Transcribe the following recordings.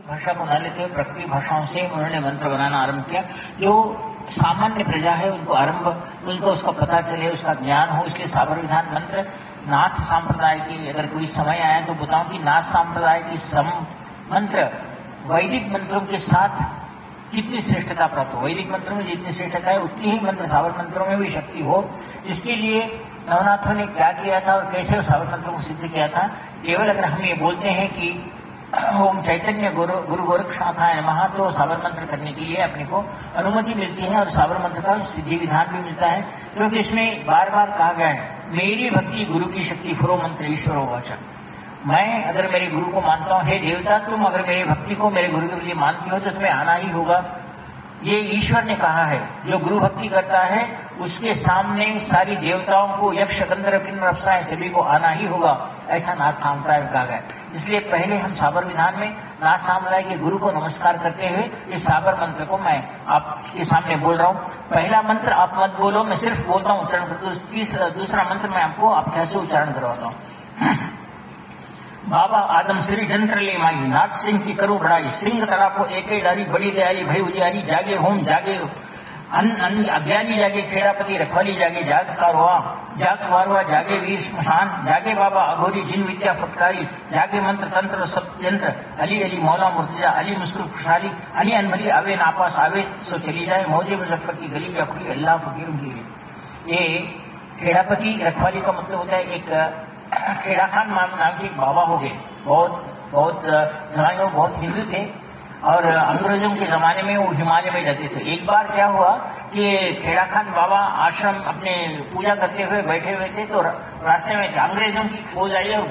भाषा को न लेते हुए प्राकृतिक भाषाओं से उन्होंने मंत्र बनाना आरंभ किया। जो सामान्य प्रजा है उनको उसका पता चले, उसका ज्ञान हो, इसलिए साबर विधान मंत्र नाथ संप्रदाय की, अगर कोई समय आया तो बताऊं कि नाथ संप्रदाय की मंत्र वैदिक मंत्रों के साथ कितनी श्रेष्ठता प्राप्त हो। वैदिक मंत्रों में जितनी श्रेष्ठता है उतनी ही मंत्र साबर मंत्रों में भी शक्ति हो। इसके लिए नवनाथों ने क्या किया था और कैसे साबर मंत्रों को सिद्ध किया था। केवल अगर हम ये बोलते हैं कि ओम चैतन्य गुरु गोरक्षनाथाय नमः, तो साबर मंत्र करने के लिए अपने को अनुमति मिलती है और साबर मंत्र का सिद्धि विधान भी मिलता है, क्योंकि इसमें बार बार कहा गया है मेरी भक्ति गुरु की शक्ति फुरो मंत्र ईश्वरो वाचा। मैं अगर मेरे गुरु को मानता हूँ, हे देवता तुम अगर मेरी भक्ति को मेरे गुरु के लिए मानती हो तो तुम्हें आना ही होगा। ये ईश्वर ने कहा है, जो गुरु भक्ति करता है उसके सामने सारी देवताओं को, यक्ष गंधर्व किन्नर अप्सराएं सभी को आना ही होगा, ऐसा नाथ संप्रदाय में कहा गया। इसलिए पहले हम साबर विधान में नाथ संप्रदाय के गुरु को नमस्कार करते हुए इस साबर मंत्र को मैं आपके सामने बोल रहा हूँ। पहला मंत्र आप मत बोलो, मैं सिर्फ बोलता हूँ, उच्चारण करता हूँ। दूसरा मंत्र मैं आपको आप कैसे उच्चारण करवाता हूँ। बाबा आदम श्री जंत्र ले माई, नाथ सिंह की करो बड़ाई, सिंह तड़ा को एक डारी, बड़ी दयाली भई उजियारी, जागे होम जागे अज्ञानी जागे, खेड़ापति रखवाली जागे, जाग कारवा जागे वीर स्मशान, जागे बाबा अघोरी जिन विद्या फटकारी, जागे मंत्र तंत्र सत्यंत्र, अली अली मौला मुर्तजा, अली मुस्कुर खुशहाली, अली अनभरी आवे नापास आवे, सो चली जाए मौजे मुजफ्फर की गली या खुली, अल्लाह फकीर की। ये खेड़ापति रखवाली का मतलब होता है एक खेड़ा खान नाम के बाबा हो गए, बहुत जमाने में बहुत हिंदू थे और अंग्रेजों के जमाने में वो हिमालय में रहते थे। एक बार क्या हुआ कि खेड़ा खान बाबा आश्रम अपने पूजा करते हुए बैठे हुए थे, तो रास्ते में अंग्रेजों की फौज आई और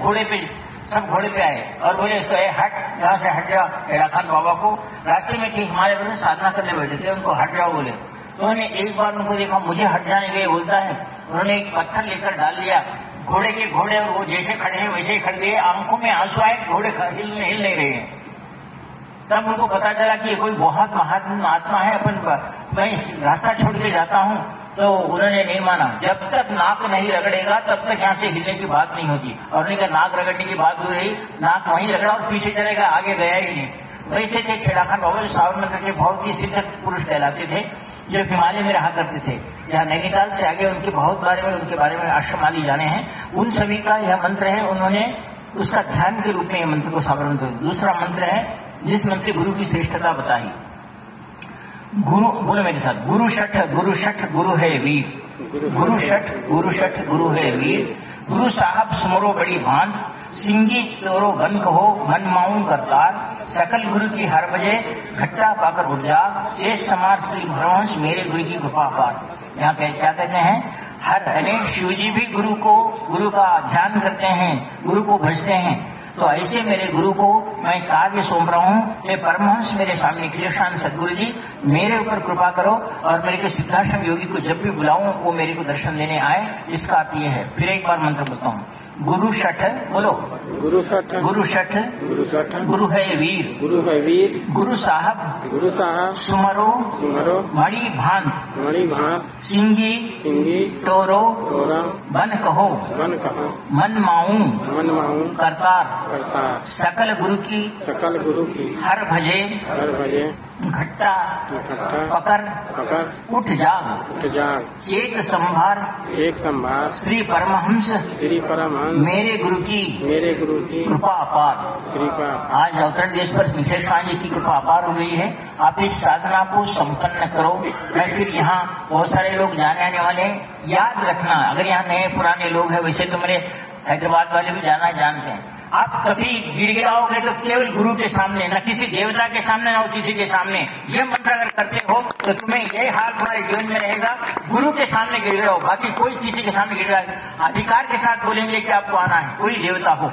सब घोड़े पे आए और बोले इसको हट, यहाँ से हट जा। खेड़ा खान बाबा को रास्ते में थे, हिमालय में साधना करने बैठे थे, उनको हट जाओ बोले। तो उन्होंने एक बार उनको देखा मुझे हट जाने के लिए बोलता है, उन्होंने एक पत्थर लेकर डाल दिया घोड़े के घोड़े, और वो जैसे खड़े हैं वैसे ही खड़े गए, आंखों में आंसू आए, घोड़े हिल नहीं रहे हैं। तब उनको पता चला कि ये कोई बहुत महात्मा है, मैं रास्ता छोड़ के जाता हूँ। तो उन्होंने नहीं माना, जब तक नाक नहीं रगड़ेगा तब तक यहाँ से हिलने की बात नहीं होती। और उन्होंने कहा नाक रगड़ने की बात दूर रही, नाक वहीं रगड़ा और पीछे चलेगा, आगे गया ही नहीं। वैसे थे खेड़ा खान बाबा, जो साबर मंत्र के बहुत ही सिद्ध पुरुष कहलाते थे, जो हिमालय में रहा करते थे। यहाँ नैनीताल से आगे उनके उनके बारे में आश्रम आदि जाने हैं, उन सभी का यह मंत्र है। उन्होंने उसका ध्यान के रूप में यह मंत्र को साबर मंत्र। दूसरा मंत्र है जिस मंत्र गुरु की श्रेष्ठता बताई। गुरु बोलो मेरे साथ, गुरु शठ गुरु है वीर, गुरु शठ गुरु है वीर, गुरु साहब सुमरो बड़ी भान, सिंगी तोरो बन कहो मन माऊं करतार, सकल गुरु की हर बजे घट्टा पाकर उठ जा, चेस समार श्री भरवंश मेरे गुरु की कृपा पार। यहाँ क्या कहते हैं, हर अनेक शिव जी भी गुरु का ध्यान करते हैं, गुरु को भजते हैं। तो ऐसे मेरे गुरु को मैं कार्य सौंप रहा हूँ। ये परमहंस मेरे सामने क्लेशान सदगुरु जी, मेरे ऊपर कृपा करो और मेरे के सिद्धाश्रम योगी को जब भी बुलाऊं वो मेरे को दर्शन देने आए। इसका अर्थ ये है। फिर एक बार मंत्र बोलता हूँ, गुरु शठ बोलो, गुरु शठ गुरु है वीर, गुरु साहब सुमरो मणि भांत, सिंगी टोरो बन कहो मन माऊं करतार, सकल गुरु की हर भजे घट्टा पकर उठ जाग, चेत संभार श्री परमहंस मेरे गुरु की कृपा अपार। आज अवतरण देश पर मिथिलेश स्वामी जी की कृपा अपार हो गई है। आप इस साधना को संपन्न करो। मैं फिर यहाँ बहुत सारे लोग जाने आने वाले हैं, याद रखना। अगर यहाँ नए पुराने लोग हैं, वैसे तो मेरे हैदराबाद वाले भी जाना जानते हैं, आप कभी गिड़गिड़ाओगे तो केवल गुरु के सामने, न किसी देवता के सामने, न किसी के सामने। ये मंत्र अगर करते हो तो तुम्हें यही हाल तुम्हारे जीवन में रहेगा, गुरु के सामने गिड़गिड़ाओ। बाकी कोई किसी के सामने गिड़गिड़ाए, अधिकार के साथ बोलेंगे कि आपको आना है, कोई देवता हो।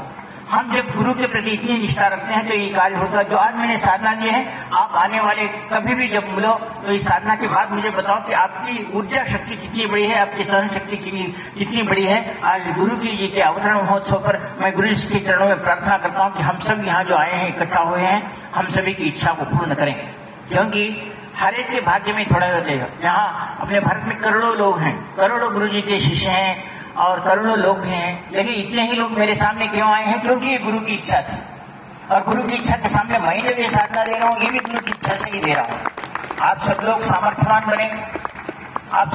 हम जब गुरु के प्रति इतनी निष्ठा रखते हैं तो ये कार्य होता है। जो आज मैंने साधना की है, आप आने वाले कभी भी जब मिलो तो इस साधना के बाद मुझे बताओ कि आपकी ऊर्जा शक्ति कितनी बड़ी है, आपकी सहन शक्ति कितनी बड़ी है। आज गुरु जी के अवतरण महोत्सव पर मैं गुरु जी के चरणों में प्रार्थना करता हूँ कि हम सब यहाँ जो आए हैं, इकट्ठा हुए हैं, हम सभी की इच्छा को पूर्ण करें, क्योंकि हर एक के भाग्य में थोड़ा होते हैं। यहाँ अपने भारत में करोड़ों लोग हैं, करोड़ों गुरु जी के शिष्य हैं और करोड़ों लोग भी हैं, लेकिन इतने ही लोग मेरे सामने क्यों आए हैं? क्योंकि ये गुरु की इच्छा थी। और गुरु की इच्छा के सामने मैं जो ये साधना दे रहा हूँ, ये भी गुरु की इच्छा से ही दे रहा हूँ। आप सब लोग सामर्थ्यवान बने,